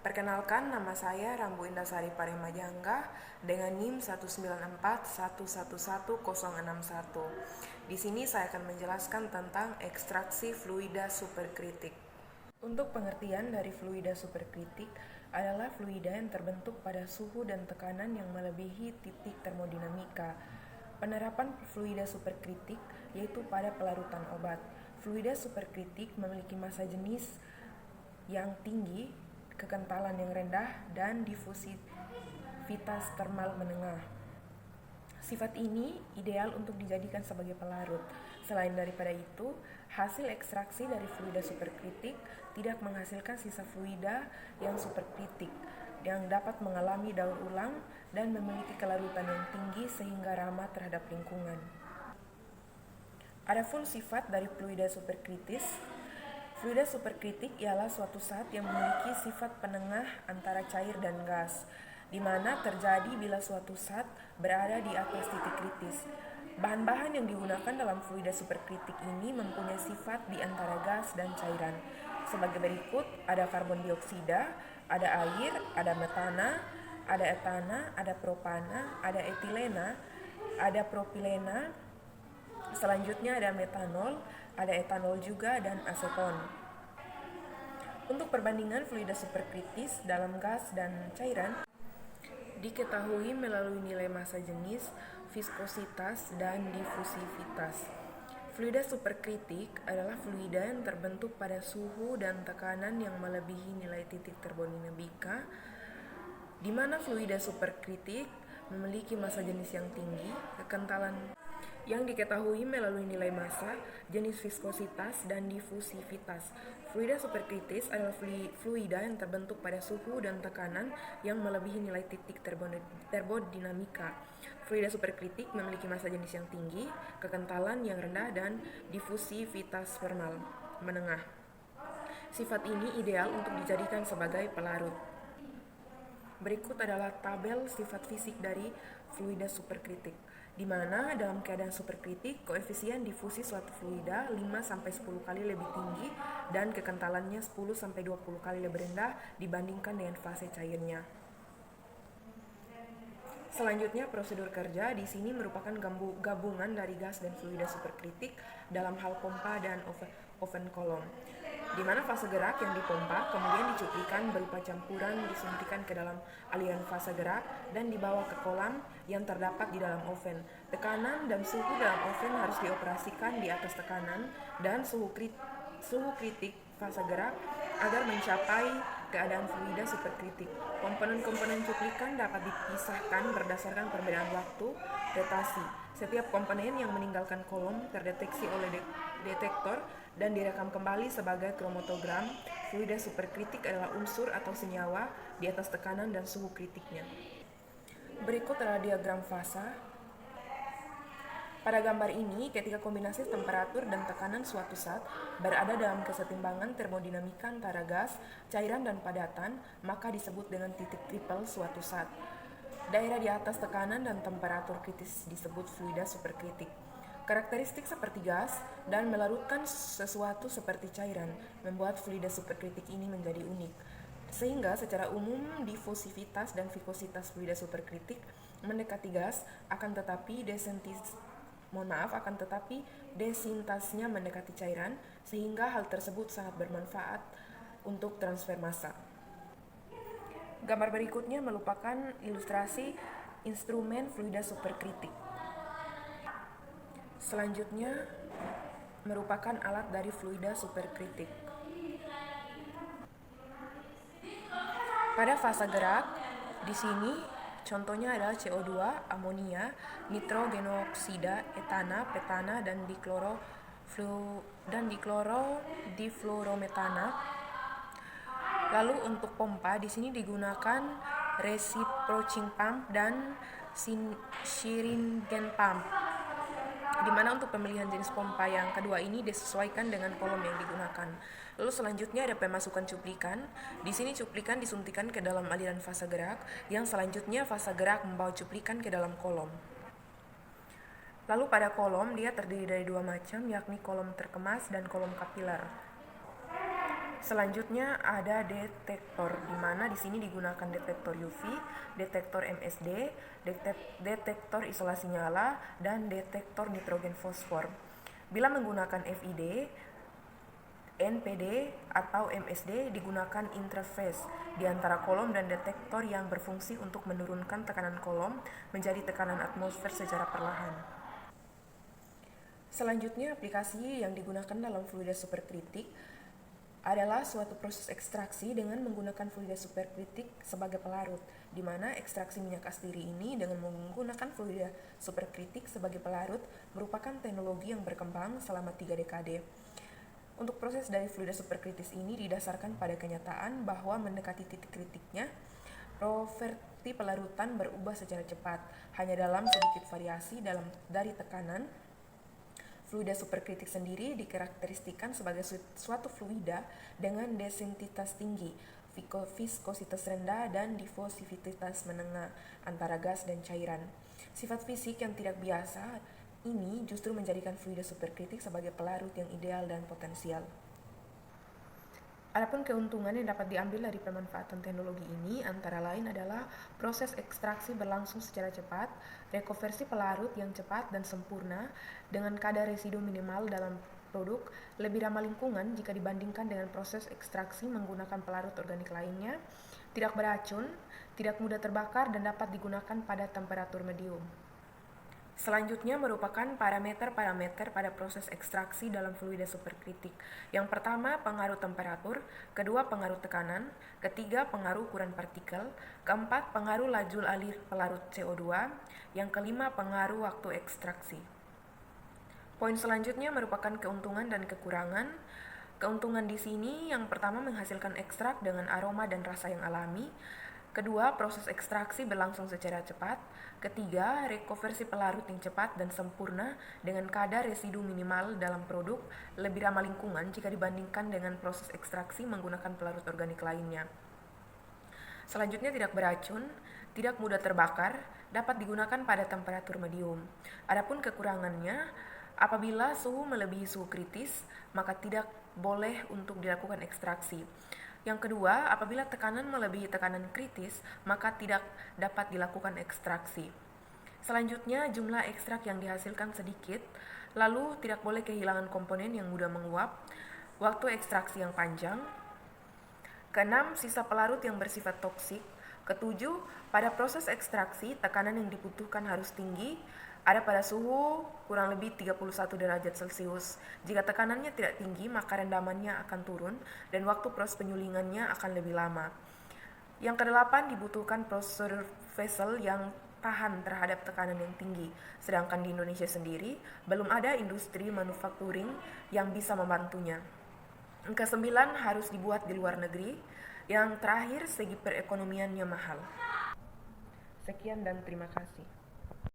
Perkenalkan, nama saya Rambu Indasari Paremajangga dengan NIM 194111061. Di sini saya akan menjelaskan tentang ekstraksi fluida superkritik. Untuk pengertian dari fluida superkritik adalah fluida yang terbentuk pada suhu dan tekanan yang melebihi titik termodinamika. Penerapan fluida superkritik yaitu pada pelarutan obat. Fluida superkritik memiliki massa jenis yang tinggi, kekentalan yang rendah, dan difusivitas termal menengah. Sifat ini ideal untuk dijadikan sebagai pelarut. Selain daripada itu, hasil ekstraksi dari fluida superkritik tidak menghasilkan sisa fluida yang superkritik yang dapat mengalami daur ulang dan memiliki kelarutan yang tinggi sehingga ramah terhadap lingkungan. Adapun sifat dari fluida superkritis, fluida superkritik ialah suatu zat yang memiliki sifat penengah antara cair dan gas, di mana terjadi bila suatu zat berada di atas titik kritis. Bahan-bahan yang digunakan dalam fluida superkritik ini mempunyai sifat di antara gas dan cairan. Sebagai berikut, ada karbon dioksida, ada air, ada metana, ada etana, ada propana, ada etilena, ada propilena. Selanjutnya ada metanol, ada etanol juga, dan aseton. Untuk perbandingan fluida superkritis dalam gas dan cairan diketahui melalui nilai massa jenis, viskositas, dan difusivitas. Fluida superkritik adalah fluida yang terbentuk pada suhu dan tekanan yang melebihi nilai titik termodinamika, di mana fluida superkritik memiliki massa jenis yang tinggi, kekentalan yang diketahui melalui nilai massa, jenis viskositas, dan difusivitas. Fluida superkritis adalah fluida yang terbentuk pada suhu dan tekanan yang melebihi nilai titik termodinamika. Fluida superkritik memiliki massa jenis yang tinggi, kekentalan yang rendah, dan difusivitas termal menengah. Sifat ini ideal untuk dijadikan sebagai pelarut. Berikut adalah tabel sifat fisik dari fluida superkritik, di mana dalam keadaan superkritik, koefisien difusi suatu fluida 5-10 kali lebih tinggi dan kekentalannya 10-20 kali lebih rendah dibandingkan dengan fase cairnya. Selanjutnya, prosedur kerja di sini merupakan gabungan dari gas dan fluida superkritik dalam hal pompa dan oven kolom, di mana fase gerak yang dipompa kemudian dicuplikan berupa campuran disuntikan ke dalam aliran fase gerak dan dibawa ke kolam yang terdapat di dalam oven. Tekanan dan suhu dalam oven harus dioperasikan di atas tekanan dan suhu kritik fase gerak agar mencapai keadaan fluida superkritik. Komponen-komponen cuplikan dapat dipisahkan berdasarkan perbedaan waktu rotasi. Setiap komponen yang meninggalkan kolom terdeteksi oleh detektor dan direkam kembali sebagai kromatogram. Fluida superkritik adalah unsur atau senyawa di atas tekanan dan suhu kritiknya. Berikut adalah diagram fasa. Pada gambar ini, ketika kombinasi temperatur dan tekanan suatu zat berada dalam kesetimbangan termodinamika antara gas, cairan, dan padatan, maka disebut dengan titik triple suatu zat. Daerah di atas tekanan dan temperatur kritis disebut fluida superkritik. Karakteristik seperti gas dan melarutkan sesuatu seperti cairan membuat fluida superkritik ini menjadi unik. Sehingga secara umum difusivitas dan viskositas fluida superkritik mendekati gas, akan tetapi desintasnya mendekati cairan, sehingga hal tersebut sangat bermanfaat untuk transfer massa. Gambar berikutnya merupakan ilustrasi instrumen fluida superkritik. Selanjutnya merupakan alat dari fluida superkritik. Pada fase gerak, di sini contohnya adalah CO2, amonia, nitrogenoksida, etana, petana, dan diklorodifluorometana. Lalu untuk pompa di sini digunakan reciproching pump dan syringen pump, di mana untuk pemilihan jenis pompa yang kedua ini disesuaikan dengan kolom yang digunakan. Lalu selanjutnya ada pemasukan cuplikan. Di sini cuplikan disuntikan ke dalam aliran fase gerak, yang selanjutnya fase gerak membawa cuplikan ke dalam kolom. Lalu pada kolom dia terdiri dari dua macam, yakni kolom terkemas dan kolom kapiler. Selanjutnya ada detektor, di mana di sini digunakan detektor UV, detektor MSD, detektor isolasi nyala, dan detektor nitrogen fosfor. Bila menggunakan FID, NPD, atau MSD digunakan interface di antara kolom dan detektor yang berfungsi untuk menurunkan tekanan kolom menjadi tekanan atmosfer secara perlahan. Selanjutnya, aplikasi yang digunakan dalam fluida superkritik adalah suatu proses ekstraksi dengan menggunakan fluida superkritik sebagai pelarut, di mana ekstraksi minyak astiri ini dengan menggunakan fluida superkritik sebagai pelarut merupakan teknologi yang berkembang selama 3 dekade. Untuk proses dari fluida superkritis ini didasarkan pada kenyataan bahwa mendekati titik kritiknya, properti pelarutan berubah secara cepat, hanya dalam sedikit variasi dari tekanan. Fluida superkritik sendiri dikarakteristikan sebagai suatu fluida dengan densititas tinggi, viskositas rendah, dan diffusivitas menengah antara gas dan cairan. Sifat fisik yang tidak biasa ini justru menjadikan fluida superkritik sebagai pelarut yang ideal dan potensial. Adapun keuntungan yang dapat diambil dari pemanfaatan teknologi ini antara lain adalah proses ekstraksi berlangsung secara cepat, rekonversi pelarut yang cepat dan sempurna dengan kadar residu minimal dalam produk, lebih ramah lingkungan jika dibandingkan dengan proses ekstraksi menggunakan pelarut organik lainnya, tidak beracun, tidak mudah terbakar, dan dapat digunakan pada temperatur medium. Selanjutnya merupakan parameter-parameter pada proses ekstraksi dalam fluida superkritik. Yang pertama, pengaruh temperatur, kedua, pengaruh tekanan, ketiga, pengaruh ukuran partikel, keempat, pengaruh laju alir pelarut CO2, yang kelima, pengaruh waktu ekstraksi. Poin selanjutnya merupakan keuntungan dan kekurangan. Keuntungan di sini yang pertama menghasilkan ekstrak dengan aroma dan rasa yang alami. Kedua, proses ekstraksi berlangsung secara cepat. Ketiga, rekonversi pelarut yang cepat dan sempurna dengan kadar residu minimal dalam produk, lebih ramah lingkungan jika dibandingkan dengan proses ekstraksi menggunakan pelarut organik lainnya. Selanjutnya, tidak beracun, tidak mudah terbakar, dapat digunakan pada temperatur medium. Adapun kekurangannya, apabila suhu melebihi suhu kritis, maka tidak boleh untuk dilakukan ekstraksi. Yang kedua, apabila tekanan melebihi tekanan kritis, maka tidak dapat dilakukan ekstraksi. Selanjutnya, jumlah ekstrak yang dihasilkan sedikit, lalu tidak boleh kehilangan komponen yang mudah menguap, waktu ekstraksi yang panjang. Keenam, sisa pelarut yang bersifat toksik. Ketujuh, pada proses ekstraksi, tekanan yang dibutuhkan harus tinggi, ada pada suhu kurang lebih 31 derajat Celcius. Jika tekanannya tidak tinggi, maka rendamannya akan turun dan waktu proses penyulingannya akan lebih lama. Yang kedelapan, dibutuhkan prosedur vessel yang tahan terhadap tekanan yang tinggi. Sedangkan di Indonesia sendiri, belum ada industri manufacturing yang bisa membantunya. Yang kesembilan, harus dibuat di luar negeri. Yang terakhir, segi perekonomiannya mahal. Sekian dan terima kasih.